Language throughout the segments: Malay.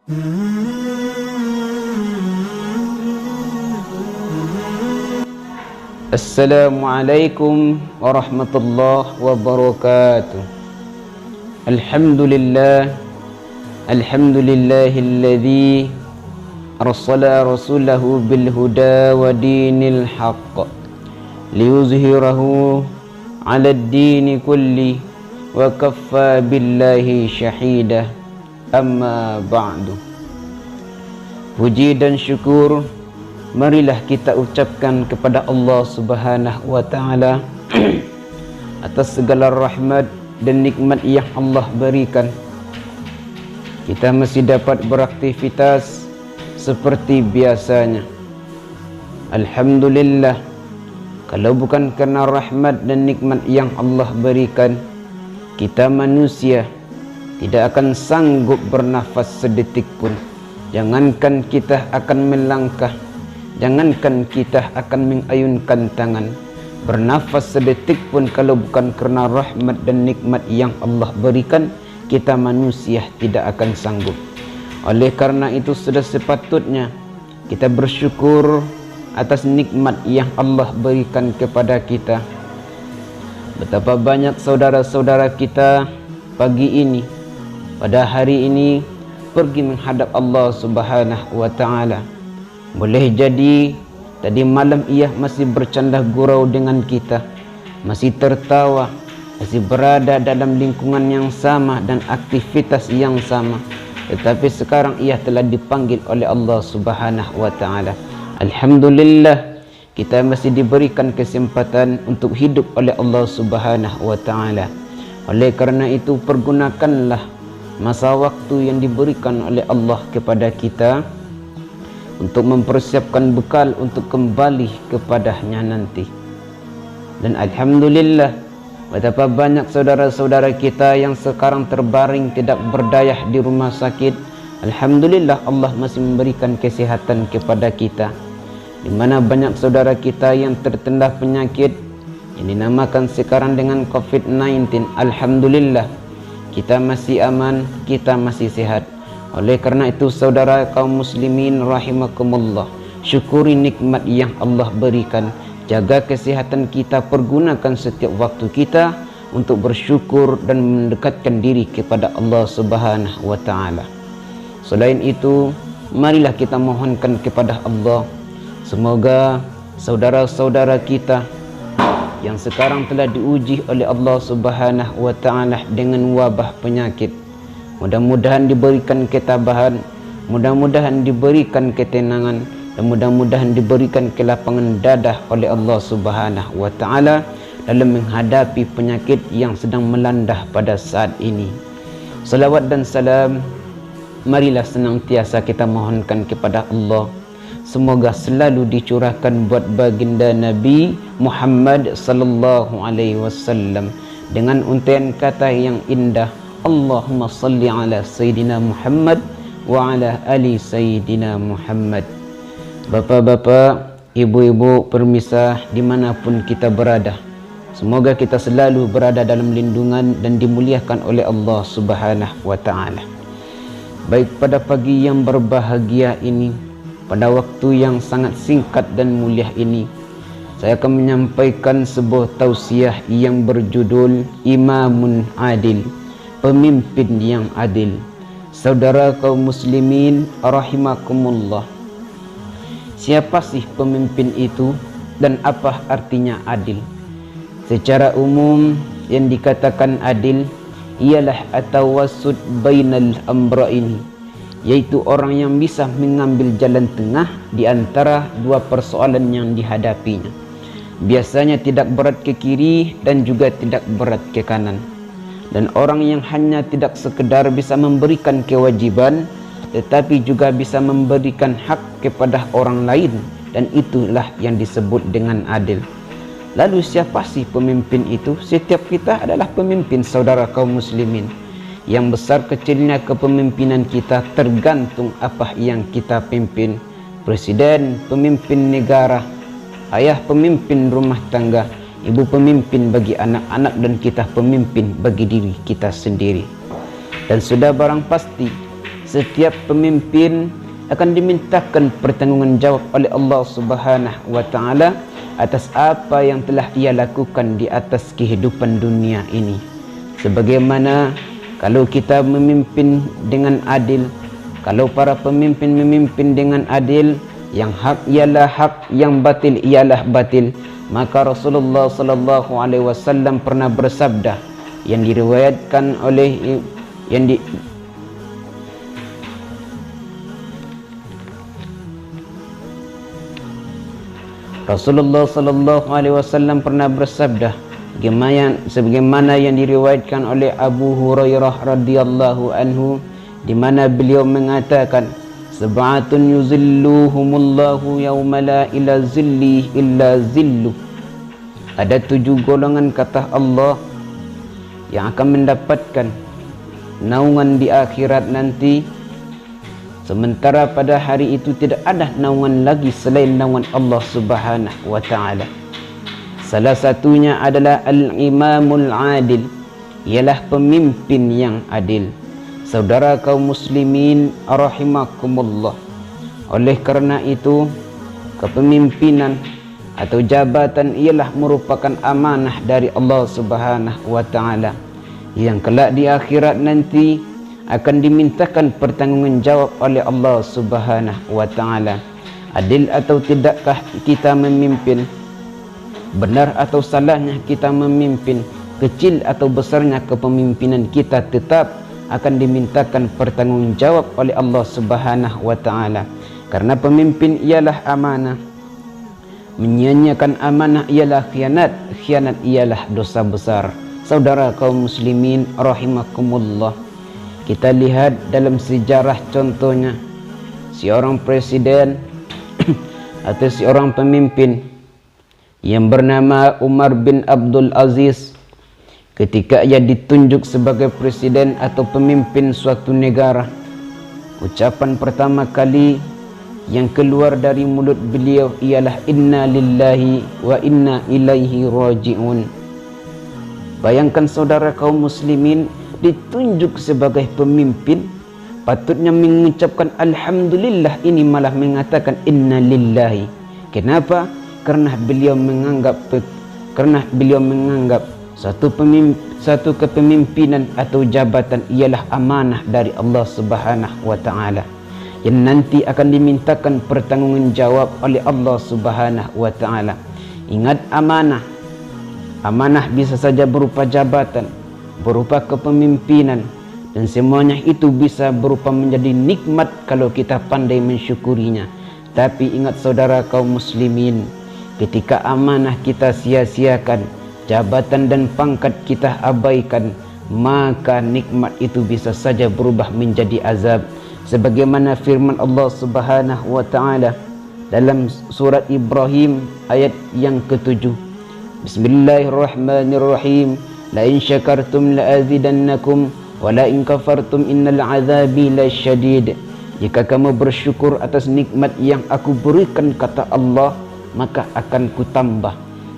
Assalamualaikum warahmatullahi wabarakatuh. Alhamdulillahilladzi arsala rasulahu bil huda wa dinil haqq liyuzhirahu 'ala ad-dini kulli wa kaffa billahi shahida. Amma ba'du. Puji dan syukur marilah kita ucapkan kepada Allah Subhanahu wa taala atas segala rahmat dan nikmat yang Allah berikan. Kita masih dapat beraktivitas seperti biasanya. Alhamdulillah. Kalau bukan karena rahmat dan nikmat yang Allah berikan, kita manusia tidak akan sanggup bernafas sedetik pun. Jangankan kita akan melangkah, jangankan kita akan mengayunkan tangan, bernafas sedetik pun kalau bukan karena rahmat dan nikmat yang Allah berikan, kita manusia tidak akan sanggup. Oleh karena itu sudah sepatutnya kita bersyukur atas nikmat yang Allah berikan kepada kita. Betapa banyak saudara-saudara kita pagi ini, pada hari ini pergi menghadap Allah Subhanahu wa taala. Boleh jadi tadi malam ia masih bercanda gurau dengan kita, masih tertawa, masih berada dalam lingkungan yang sama dan aktivitas yang sama. Tetapi sekarang ia telah dipanggil oleh Allah Subhanahu wa taala. Alhamdulillah, kita masih diberikan kesempatan untuk hidup oleh Allah Subhanahu wa taala. Oleh karena itu pergunakanlah masa waktu yang diberikan oleh Allah kepada kita untuk mempersiapkan bekal untuk kembali kepadanya nanti. Dan alhamdulillah, betapa banyak saudara-saudara kita yang sekarang terbaring tidak berdaya di rumah sakit. Alhamdulillah, Allah masih memberikan kesehatan kepada kita. Di mana banyak saudara kita yang tertenda penyakit yang dinamakan sekarang dengan COVID-19. Alhamdulillah, kita masih aman, kita masih sehat. Oleh karena itu saudara kaum muslimin rahimakumullah, syukuri nikmat yang Allah berikan. Jaga kesehatan kita, pergunakan setiap waktu kita untuk bersyukur dan mendekatkan diri kepada Allah Subhanahu wa taala. Selain itu, marilah kita mohonkan kepada Allah, semoga saudara-saudara kita yang sekarang telah diuji oleh Allah Subhanahu wa taala dengan wabah penyakit, mudah-mudahan diberikan ketabahan, mudah-mudahan diberikan ketenangan, dan mudah-mudahan diberikan kelapangan dada oleh Allah Subhanahu wa taala dalam menghadapi penyakit yang sedang melanda pada saat ini. Salawat dan salam marilah senantiasa kita mohonkan kepada Allah, semoga selalu dicurahkan buat baginda Nabi Muhammad sallallahu alaihi wasallam dengan untaian kata yang indah, Allahumma salli ala Sayyidina Muhammad wa ala ali Sayyidina Muhammad. Bapak-bapak, ibu-ibu, permisah dimanapun kita berada, semoga kita selalu berada dalam lindungan dan dimuliakan oleh Allah Subhanahu wa ta'ala. Baik, pada pagi yang berbahagia ini, pada waktu yang sangat singkat dan mulia ini, saya akan menyampaikan sebuah tausiah yang berjudul Imamun Adil, pemimpin yang adil. Saudara kaum muslimin rahimakumullah, siapa sih pemimpin itu dan apa artinya adil? Secara umum yang dikatakan adil ialah at-tawassut bainal amrayni, yaitu orang yang bisa mengambil jalan tengah di antara dua persoalan yang dihadapinya. Biasanya tidak berat ke kiri dan juga tidak berat ke kanan. Dan orang yang hanya tidak sekedar bisa memberikan kewajiban, tetapi juga bisa memberikan hak kepada orang lain, dan itulah yang disebut dengan adil. Lalu siapa sih pemimpin itu? Setiap kita adalah pemimpin, saudara kaum muslimin. Yang besar kecilnya kepemimpinan kita tergantung apa yang kita pimpin. Presiden, pemimpin negara, ayah pemimpin rumah tangga, ibu pemimpin bagi anak-anak, dan kita pemimpin bagi diri kita sendiri. Dan sudah barang pasti setiap pemimpin akan dimintakan pertanggungjawab oleh Allah Subhanahu wa taala atas apa yang telah ia lakukan di atas kehidupan dunia ini. Sebagaimana kalau kita memimpin dengan adil, kalau para pemimpin memimpin dengan adil, yang hak ialah hak, yang batil ialah batil, maka Rasulullah sallallahu alaihi wasallam pernah bersabda yang diriwayatkan oleh Rasulullah sallallahu alaihi wasallam pernah bersabda sebagaimana yang diriwayatkan oleh Abu Hurairah radhiyallahu anhu, di mana beliau mengatakan, sab'atun yuzilluhumullahu yawma la ila zilli illa zillu. Ada 7 golongan kata Allah yang akan mendapatkan naungan di akhirat nanti, sementara pada hari itu tidak ada naungan lagi selain naungan Allah Subhanahu wa taala. Salah satunya adalah al-imamul adil, ialah pemimpin yang adil. Saudara kaum muslimin rahimakumullah, oleh kerana itu kepemimpinan atau jabatan ialah merupakan amanah dari Allah Subhanahu wa taala yang kelak di akhirat nanti akan dimintakan pertanggungjawab oleh Allah Subhanahu wa taala. Adil atau tidakkah kita memimpin? Benar atau salahnya kita memimpin? Kecil atau besarnya kepemimpinan kita, tetap akan dimintakan pertanggungjawab oleh Allah Subhanahu wa taala. Karena pemimpin ialah amanah. Menyia-nyiakan amanah ialah khianat, khianat ialah dosa besar. Saudara kaum muslimin rahimakumullah, kita lihat dalam sejarah contohnya seorang presiden atau seorang pemimpin yang bernama Umar bin Abdul Aziz. Ketika ia ditunjuk sebagai presiden atau pemimpin suatu negara, ucapan pertama kali yang keluar dari mulut beliau ialah inna lillahi wa inna ilaihi raji'un. Bayangkan saudara kaum muslimin, ditunjuk sebagai pemimpin, patutnya mengucapkan alhamdulillah, ini malah mengatakan inna lillahi. Kenapa? Karena beliau menganggap satu kepemimpinan atau jabatan ialah amanah dari Allah Subhanahu wa taala yang nanti akan dimintakan pertanggungjawab oleh Allah Subhanahu wa taala. Ingat, amanah. Amanah bisa saja berupa jabatan, berupa kepemimpinan, dan semuanya itu bisa berupa menjadi nikmat kalau kita pandai mensyukurinya. Tapi ingat saudara kaum muslimin, ketika amanah kita sia-siakan, jabatan dan pangkat kita abaikan, maka nikmat itu bisa saja berubah menjadi azab. Sebagaimana firman Allah Subhanahu wa taala dalam surat Ibrahim ayat yang ke-7. Bismillahirrahmanirrahim. La in syakartum la azidannakum wa la in kafartum innal azabi lasyadid. Jika kamu bersyukur atas nikmat yang aku berikan, kata Allah, maka akan kutambah.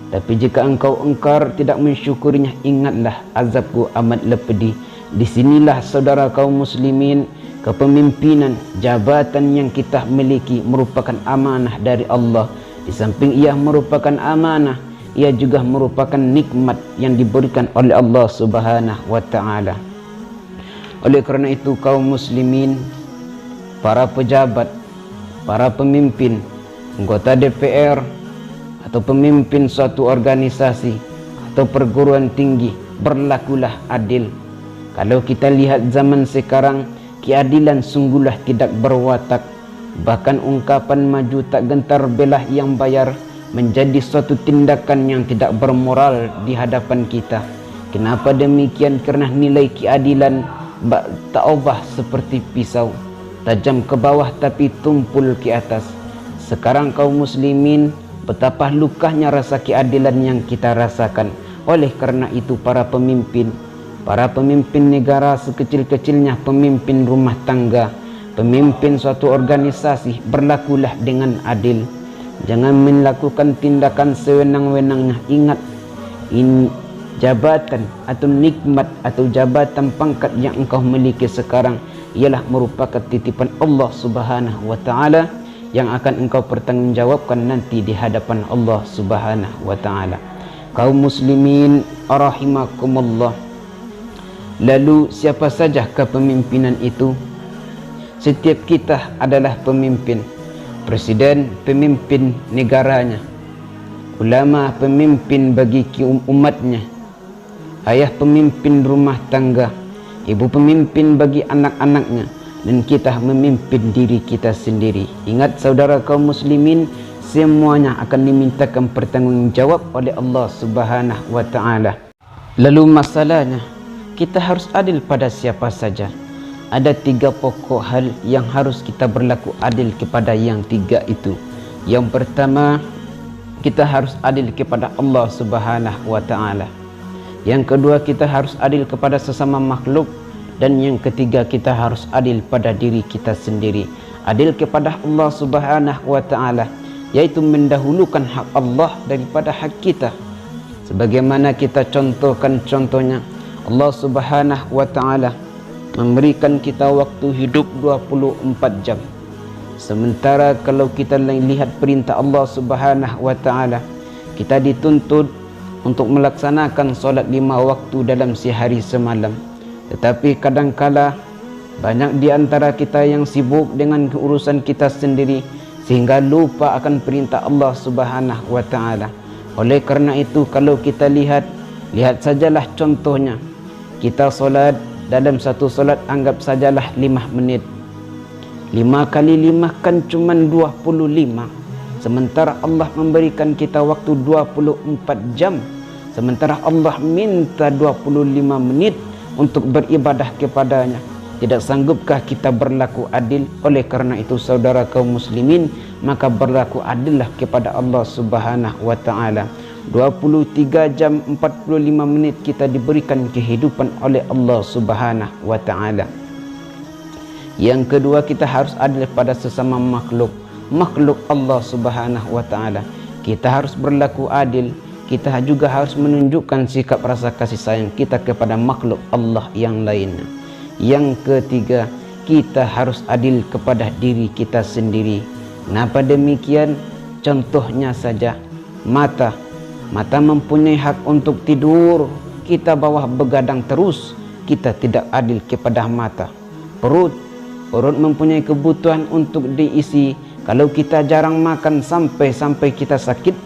Tapi jika engkau engkar, tidak mensyukurinya, ingatlah azabku amatlah pedih. Disinilah saudara kaum muslimin, kepemimpinan, jabatan yang kita miliki merupakan amanah dari Allah. Di samping ia merupakan amanah, ia juga merupakan nikmat yang diberikan oleh Allah Subhanahu wa taala. Oleh kerana itu kaum muslimin, para pejabat, para pemimpin, anggota DPR atau pemimpin suatu organisasi atau perguruan tinggi, berlakulah adil. Kalau kita lihat zaman sekarang, keadilan sungguhlah tidak berwatak. Bahkan ungkapan maju tak gentar belah yang bayar menjadi suatu tindakan yang tidak bermoral di hadapan kita. Kenapa demikian? Kerana nilai keadilan tak ubah seperti pisau, tajam ke bawah tapi tumpul ke atas. Sekarang kaum muslimin, betapa lukahnya rasa keadilan yang kita rasakan. Oleh kerana itu para pemimpin negara, sekecil-kecilnya pemimpin rumah tangga, pemimpin suatu organisasi, berlakulah dengan adil. Jangan melakukan tindakan sewenang-wenangnya. Ingat, ini jabatan atau nikmat atau jabatan pangkat yang engkau miliki sekarang ialah merupakan titipan Allah Subhanahu wa taala yang akan engkau pertanggungjawabkan nanti di hadapan Allah Subhanahu wa taala. Kaum muslimin rahimakumullah. Lalu siapa saja kepemimpinan itu? Setiap kita adalah pemimpin. Presiden pemimpin negaranya, ulama pemimpin bagi umatnya, ayah pemimpin rumah tangga, ibu pemimpin bagi anak-anaknya, dan kita memimpin diri kita sendiri. Ingat saudara kaum muslimin, semuanya akan dimintakan pertanggungjawab oleh Allah Subhanahu wa taala. Lalu masalahnya, kita harus adil pada siapa saja. Ada 3 pokok hal yang harus kita berlaku adil kepada yang 3 itu. Yang pertama, kita harus adil kepada Allah Subhanahu wa taala. Yang kedua, kita harus adil kepada sesama makhluk. Dan yang ketiga, kita harus adil pada diri kita sendiri. Adil kepada Allah Subhanahu wa taala, yaitu mendahulukan hak Allah daripada hak kita. Sebagaimana kita contohkan contohnya, Allah Subhanahu wa taala memberikan kita waktu hidup 24 jam. Sementara kalau kita lihat perintah Allah Subhanahu wa taala, kita dituntut untuk melaksanakan solat 5 waktu dalam sehari semalam. Tetapi kadangkala banyak di antara kita yang sibuk dengan urusan kita sendiri sehingga lupa akan perintah Allah Subhanahu wa taala. Oleh karena itu, kalau kita lihat sajalah contohnya. Kita solat, dalam satu solat anggap sajalah 5 menit. 5 kali 5 kan cuma 25. Sementara Allah memberikan kita waktu 24 jam. Sementara Allah minta 25 menit untuk beribadah kepadanya. Tidak sanggupkah kita berlaku adil? Oleh karena itu saudara kaum muslimin, maka berlaku adillah kepada Allah Subhanahu wa taala. 23 jam 45 menit kita diberikan kehidupan oleh Allah Subhanahu wa taala. Yang kedua, kita harus adil pada sesama makhluk Allah Subhanahu wa taala. Kita harus berlaku adil. Kita juga harus menunjukkan sikap rasa kasih sayang kita kepada makhluk Allah yang lainnya. Yang ketiga, kita harus adil kepada diri kita sendiri. Kenapa demikian? Contohnya saja, mata mempunyai hak untuk tidur, kita bawah begadang terus, kita tidak adil kepada mata. Perut mempunyai kebutuhan untuk diisi. Kalau kita jarang makan sampai kita sakit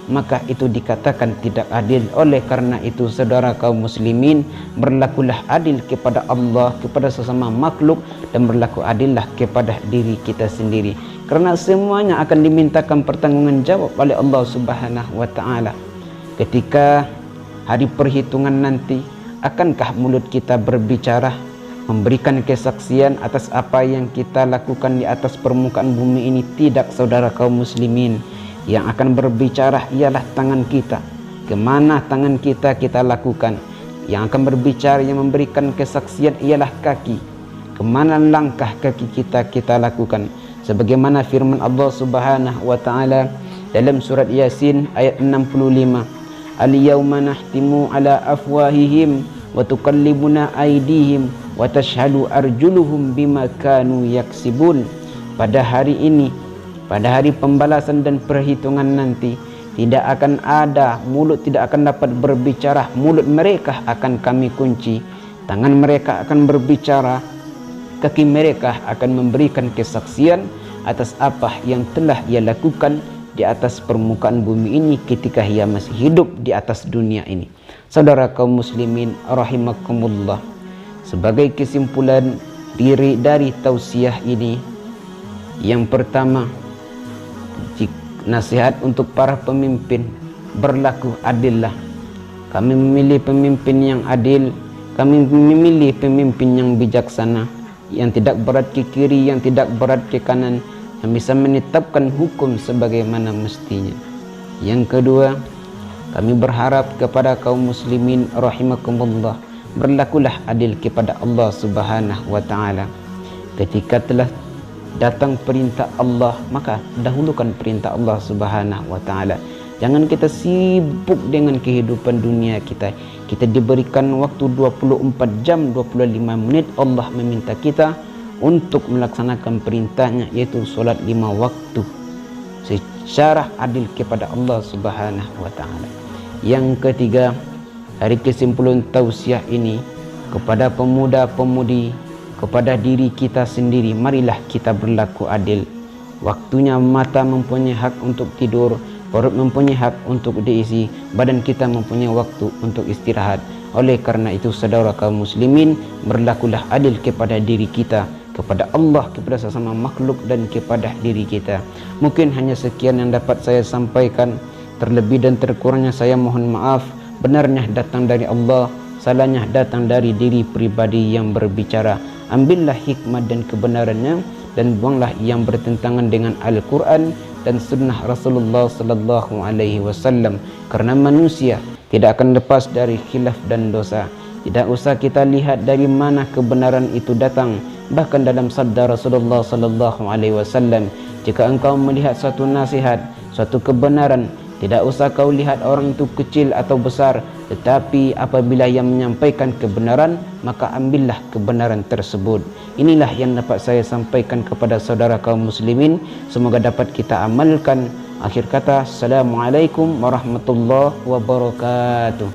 maka itu dikatakan tidak adil. Oleh karena itu saudara kaum muslimin, berlakulah adil kepada Allah, kepada sesama makhluk, dan berlaku adillah kepada diri kita sendiri. Karena semuanya akan dimintakan pertanggungjawab oleh Allah Subhanahu wa taala. Ketika hari perhitungan nanti, akankah mulut kita berbicara, memberikan kesaksian atas apa yang kita lakukan di atas permukaan bumi ini? Tidak saudara kaum muslimin. Yang akan berbicara ialah tangan kita. Kemana tangan kita lakukan? Yang akan berbicara, yang memberikan kesaksian ialah kaki. Kemana langkah kaki kita lakukan? Sebagaimana firman Allah Subhanahu wa taala dalam surat Yasin ayat 65. Al-yawma nahtimu ala afwahihim wa tukallimuna aydihim wa tashhadu arjuluhum bima kanu yaksibun. Pada hari ini, pada hari pembalasan dan perhitungan nanti, tidak akan ada mulut, tidak akan dapat berbicara. Mulut mereka akan kami kunci, tangan mereka akan berbicara, kaki mereka akan memberikan kesaksian atas apa yang telah ia lakukan di atas permukaan bumi ini ketika ia masih hidup di atas dunia ini. Saudara kaum muslimin rahimakumullah, sebagai kesimpulan diri dari tausiah ini, yang pertama, nasihat untuk para pemimpin, berlaku adillah. Kami memilih pemimpin yang adil, kami memilih pemimpin yang bijaksana, yang tidak berat ke kiri, yang tidak berat ke kanan, yang bisa menetapkan hukum sebagaimana mestinya. Yang kedua, kami berharap kepada kaum muslimin rahimakumullah, berlakulah adil kepada Allah Subhanahu wa taala. Ketika telah datang perintah Allah, maka dahulukan perintah Allah Subhanahu wa taala. Jangan kita sibuk dengan kehidupan dunia kita. Kita diberikan waktu 24 jam 25 menit. Allah meminta kita untuk melaksanakan perintahnya, yaitu solat 5 waktu secara adil kepada Allah Subhanahu wa taala. Yang ketiga, hari ke-10 tausiah ini kepada pemuda-pemudi, kepada diri kita sendiri, marilah kita berlaku adil. Waktunya mata mempunyai hak untuk tidur, perut mempunyai hak untuk diisi, badan kita mempunyai waktu untuk istirahat. Oleh karena itu, saudara kaum muslimin, berlakulah adil kepada diri kita, kepada Allah, kepada sesama makhluk, dan kepada diri kita. Mungkin hanya sekian yang dapat saya sampaikan. Terlebih dan terkurangnya saya mohon maaf. Benarnya datang dari Allah, salahnya datang dari diri pribadi yang berbicara. Ambillah hikmah dan kebenarannya, dan buanglah yang bertentangan dengan Al-Quran dan sunnah Rasulullah sallallahu alaihi wasallam. Karena manusia tidak akan lepas dari khilaf dan dosa. Tidak usah kita lihat dari mana kebenaran itu datang. Bahkan dalam sabda Rasulullah sallallahu alaihi wasallam, jika engkau melihat suatu nasihat, suatu kebenaran, tidak usah kau lihat orang itu kecil atau besar, tetapi apabila yang menyampaikan kebenaran, maka ambillah kebenaran tersebut. Inilah yang dapat saya sampaikan kepada saudara kaum muslimin. Semoga dapat kita amalkan. Akhir kata, Assalamualaikum warahmatullahi wabarakatuh.